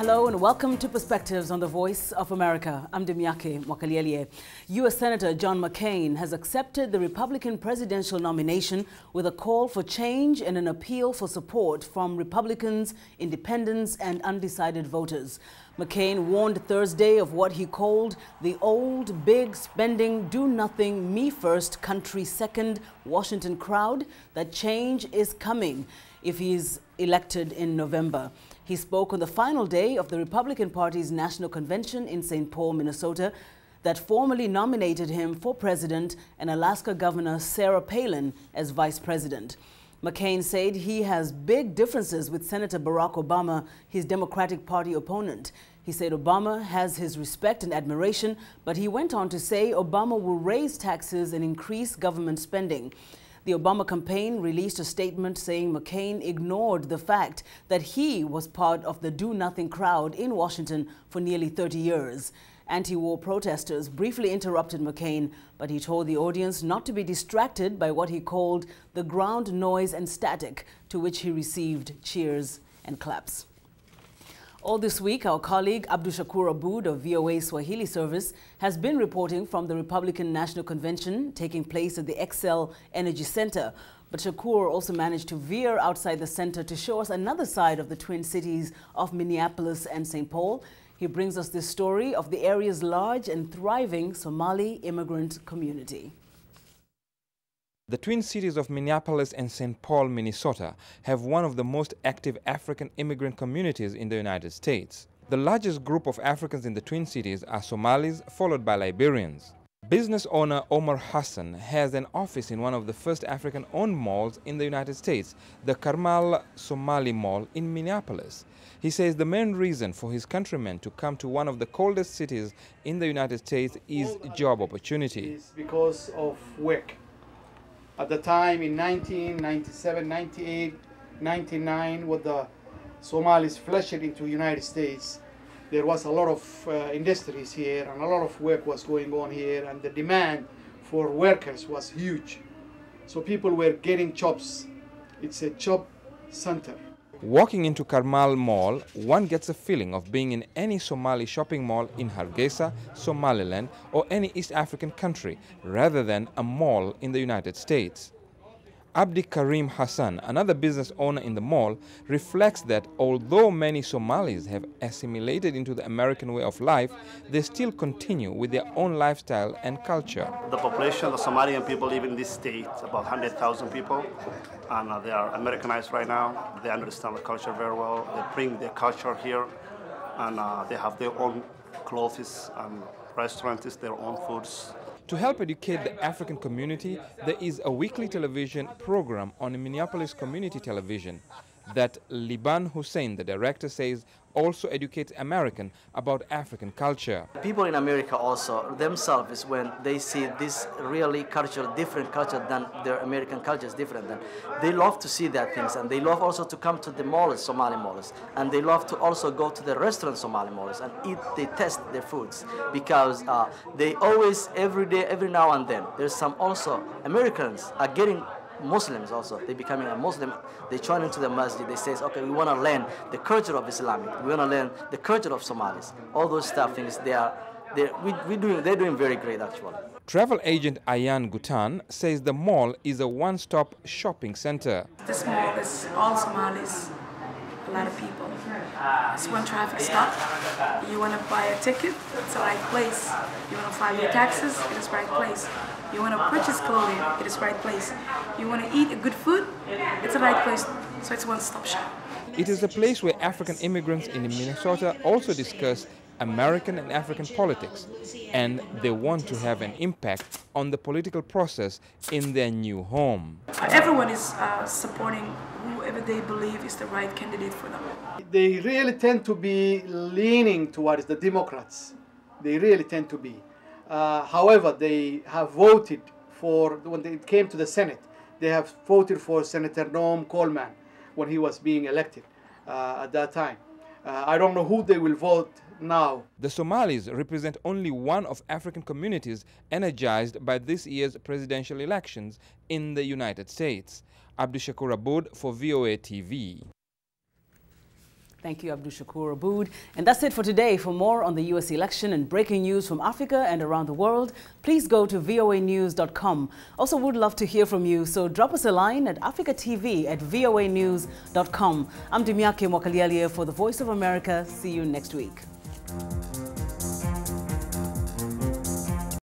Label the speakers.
Speaker 1: Hello and welcome to Perspectives on the Voice of America. I'm Demiake Mwakaliele. U.S. Senator John McCain has accepted the Republican presidential nomination with a call for change and an appeal for support from Republicans, independents, and undecided voters. McCain warned Thursday of what he called the old, big spending, do-nothing, me-first, country-second Washington crowd that change is coming if he is elected in November. He spoke on the final day of the Republican Party's National Convention in St. Paul, Minnesota, that formally nominated him for president and Alaska Governor Sarah Palin as vice president. McCain said he has big differences with Senator Barack Obama, his Democratic Party opponent. He said Obama has his respect and admiration, but he went on to say Obama will raise taxes and increase government spending. The Obama campaign released a statement saying McCain ignored the fact that he was part of the do-nothing crowd in Washington for nearly 30 years. Anti-war protesters briefly interrupted McCain, but he told the audience not to be distracted by what he called the ground noise and static, to which he received cheers and claps. All this week, our colleague Abdushakur Abood of VOA Swahili service has been reporting from the Republican National Convention taking place at the Excel Energy Center. But Shakur also managed to veer outside the center to show us another side of the twin cities of Minneapolis and St. Paul. He brings us this story of the area's large and thriving Somali immigrant community.
Speaker 2: The twin cities of Minneapolis and St. Paul, Minnesota, have one of the most active African immigrant communities in the United States. The largest group of Africans in the twin cities are Somalis, followed by Liberians. Business owner Omar Hassan has an office in one of the first African-owned malls in the United States, the Karmal Somali Mall in Minneapolis. He says the main reason for his countrymen to come to one of the coldest cities in the United States is job opportunity.
Speaker 3: It's because of work. At the time in 1997, 98, 99, when the Somalis flushed into the United States, there was a lot of industries here and a lot of work was going on here, and the demand for workers was huge. So people were getting jobs. It's a job center.
Speaker 2: Walking into Karmal Mall, one gets a feeling of being in any Somali shopping mall in Hargeisa, Somaliland, or any East African country, rather than a mall in the United States. Abdi Karim Hassan, another business owner in the mall, reflects that although many Somalis have assimilated into the American way of life, they still continue with their own lifestyle and culture.
Speaker 4: The population of the Somalian people live in this state, about 100,000 people, and they are Americanized right now. They understand the culture very well. They bring their culture here, and they have their own clothes and restaurants, their own foods.
Speaker 2: To help educate the African community, there is a weekly television program on Minneapolis Community Television that Liban Hussein, the director, says also educates Americans about African culture.
Speaker 5: People in America also themselves, when they see this really different culture than their American culture is different, than they love to see that things, and they love also to come to the malls, Somali malls, and they love to also go to the restaurant Somali malls and eat, they test their foods, because they always, every day, every now and then, there's some also Americans are getting Muslims also. They're becoming a Muslim. They join into the masjid. They say, okay, we want to learn the culture of Islamic. We want to learn the culture of Somalis. All those stuff things, they're doing very great, actually.
Speaker 2: Travel agent Ayan Gutan says the mall is a one-stop shopping center.
Speaker 6: This mall is all Somalis, a lot of people. It's one traffic stop. You want to buy a ticket, it's the right place. You want to file your taxes, it is the right place. You want to purchase clothing, it is the right place. You want to eat a good food, it's the right place. So it's a one-stop shop.
Speaker 2: It is a place where African immigrants in Minnesota also discuss American and African politics, and they want to have an impact on the political process in their new home.
Speaker 6: Everyone is supporting whoever they believe is the right candidate for them.
Speaker 3: They really tend to be leaning towards the Democrats. They really tend to be. However, they have voted for, when it came to the Senate, they have voted for Senator Noam Coleman when he was being elected at that time. I don't know who they will vote now.
Speaker 2: The Somalis represent only one of African communities energized by this year's presidential elections in the United States. Abdushakur Abood for VOA TV.
Speaker 1: Thank you, Abdul Shakur Abood. And that's it for today. For more on the U.S. election and breaking news from Africa and around the world, please go to voanews.com. Also, would love to hear from you, so drop us a line at africatv@voanews.com. I'm Dimyake Mwakalialie for the Voice of America. See you next week.